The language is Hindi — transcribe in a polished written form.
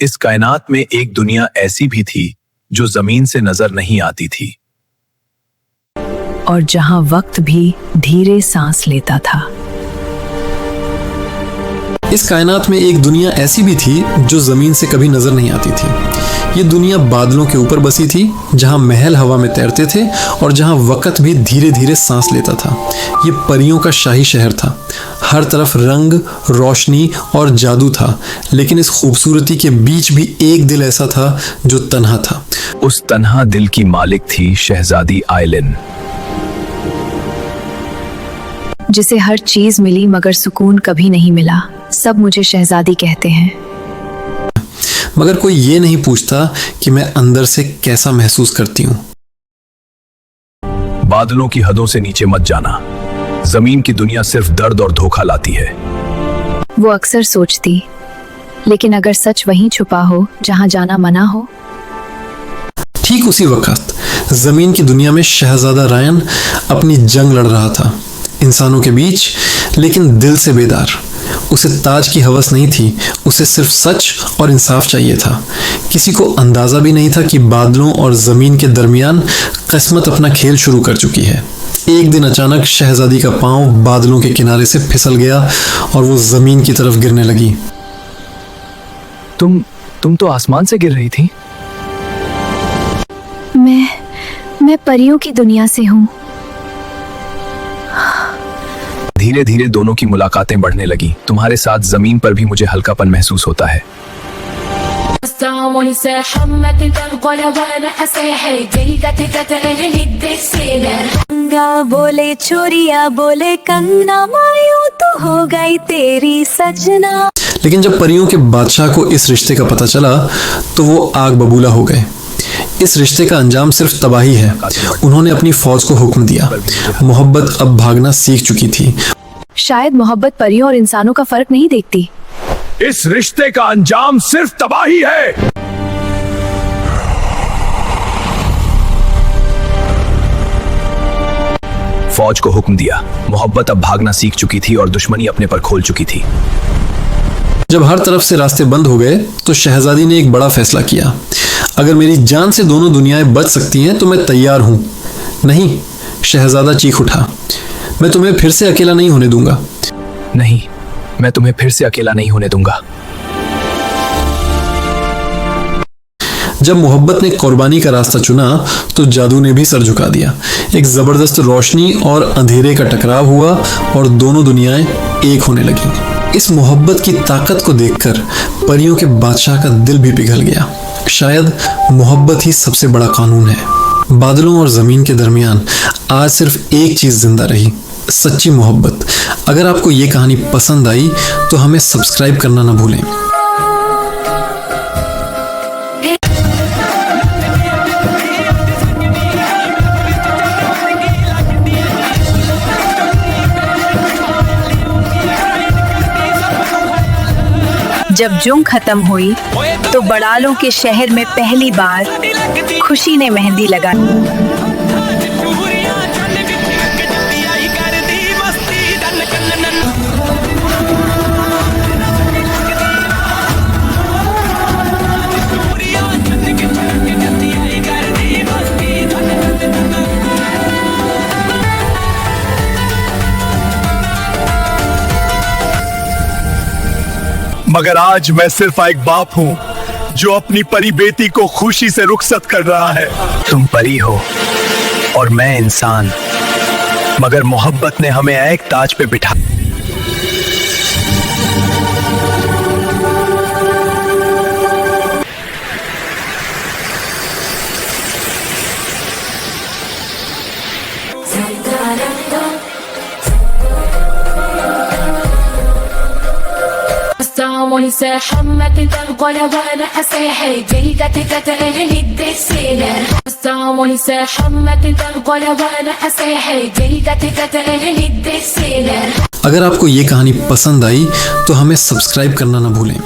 इस कायनात में एक दुनिया ऐसी भी थी जो जमीन से नजर नहीं आती थी, और जहां वक्त भी धीरे सांस लेता था। इस कायनात में एक दुनिया ऐसी भी थी जो जमीन से कभी नजर नहीं आती थी। ये दुनिया बादलों के ऊपर बसी थी, जहां महल हवा में तैरते थे और जहां वक्त भी धीरे धीरे सांस लेता था। ये परियों का शाही शहर था। हर तरफ रंग, रोशनी और जादू था, लेकिन इस खूबसूरती के बीच भी एक दिल ऐसा था जो तन्हा था। उस तन्हा दिल की मालिक थी शहजादी आइलिन, जिसे हर चीज मिली मगर सुकून कभी नहीं मिला। सब मुझे शहजादी कहते हैं, मगर कोई ये नहीं पूछता कि मैं अंदर से कैसा महसूस करती हूँ। बादलों की हदों से नीचे मत जाना। जमीन की दुनिया सिर्फ दर्द और धोखा लाती है। वो अक्सर सोचती, लेकिन अगर सच वहीं छुपा हो जहां जाना मना हो। ठीक उसी वक्त जमीन की दुनिया में शहजादा रायन अपनी जंग लड़ रहा था, इंसानों के बीच, लेकिन दिल से बेदार। उसे ताज की हवस नहीं थी, उसे सिर्फ सच और इंसाफ चाहिए था। किसी को अंदाजा भी नहीं था कि बादलों और जमीन के दरमियान किस्मत अपना खेल शुरू कर चुकी है। एक दिन अचानक शहजादी का पांव बादलों के किनारे से फिसल गया और वो जमीन की तरफ गिरने लगी। तुम तो आसमान से गिर रही थी। मैं परियों की दुनिया से हूँ। धीरे धीरे दोनों की मुलाकातें बढ़ने लगी। तुम्हारे साथ जमीन पर भी मुझे हल्कापन महसूस होता है। बोले चोरिया बोले कंगना, मायूं तो हो गई तेरी सजना। लेकिन जब परियों के बादशाह को इस रिश्ते का पता चला तो वो आग बबूला हो गए। इस रिश्ते का अंजाम सिर्फ तबाही है। उन्होंने अपनी फौज को हुक्म दिया। मोहब्बत अब भागना सीख चुकी थी। शायद मोहब्बत परियों और इंसानों का फर्क नहीं देखती। इस रिश्ते का अंजाम सिर्फ तबाही है। फौज को हुक्म दिया। मोहब्बत अब भागना सीख चुकी थी और दुश्मनी अपने पर खोल चुकी थी। जब हर तरफ से रास्ते बंद हो गए तो शहजादी ने एक बड़ा फैसला किया। अगर मेरी जान से दोनों दुनियाएं बच सकती हैं तो मैं तैयार हूं। नहीं, शहजादा चीख उठा, मैं तुम्हें फिर से अकेला नहीं होने दूंगा। नहीं, मैं तुम्हें फिर से अकेला नहीं होने दूंगा। जब मोहब्बत ने कुर्बानी का रास्ता चुना तो जादू ने भी सर झुका दिया। एक जबरदस्त रोशनी और अंधेरे का टकराव हुआ और दोनों दुनियाएं एक होने लगी। इस मोहब्बत की ताकत को देखकर परियों के बादशाह का दिल भी पिघल गया। शायद मोहब्बत ही सबसे बड़ा कानून है। बादलों और जमीन के दरमियान आज सिर्फ एक चीज जिंदा रही, सच्ची मोहब्बत। अगर आपको ये कहानी पसंद आई तो हमें सब्सक्राइब करना ना भूलें। जब जंग खत्म हुई तो बड़ालों के शहर में पहली बार खुशी ने मेहंदी लगाई। मगर आज मैं सिर्फ एक बाप हूँ जो अपनी परी बेटी को खुशी से रुखसत कर रहा है। तुम परी हो और मैं इंसान, मगर मोहब्बत ने हमें एक ताज पे बिठा। अगर आपको ये कहानी पसंद आई तो हमें सब्सक्राइब करना ना भूलें।